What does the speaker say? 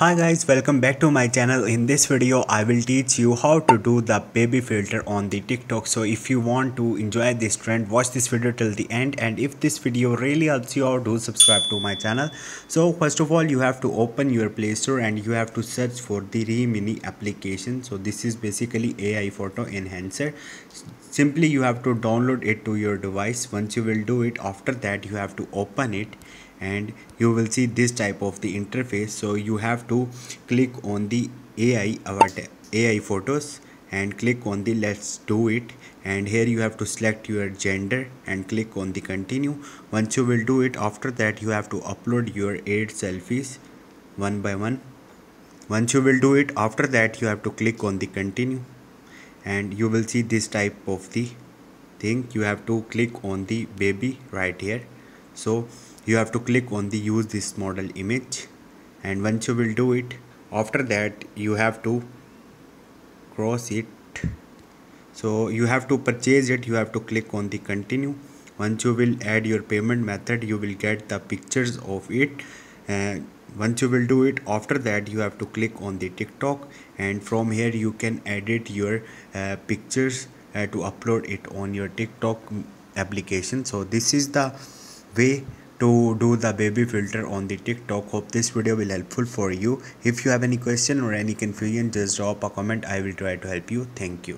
Hi guys, welcome back to my channel. In this video I will teach you how to do the baby filter on the TikTok. So if you want to enjoy this trend, watch this video till the end, and if this video really helps you out, do subscribe to my channel. So first of all, you have to open your Play Store and you have to search for the Remini application. So this is basically AI photo enhancer. Simply you have to download it to your device. Once you will do it, after that you have to open it and you will see this type of the interface. So you have to click on the AI avatar, AI photos, and click on the let's do it, and here you have to select your gender and click on the continue. Once you will do it, after that you have to upload your 8 selfies one by one. Once you will do it, after that you have to click on the continue and you will see this type of the thing. You have to click on the baby right here. So you have to click on the use this model image, and once you will do it, after that you have to cross it. So you have to purchase it. You have to click on the continue. Once you will add your payment method, you will get the pictures of it. And once you will do it, after that you have to click on the TikTok, and from here you can edit your pictures to upload it on your TikTok application. So this is the way to do the baby filter on the TikTok. Hope this video will helpful for you. If you have any question or any confusion, just drop a comment. I will try to help you. Thank you.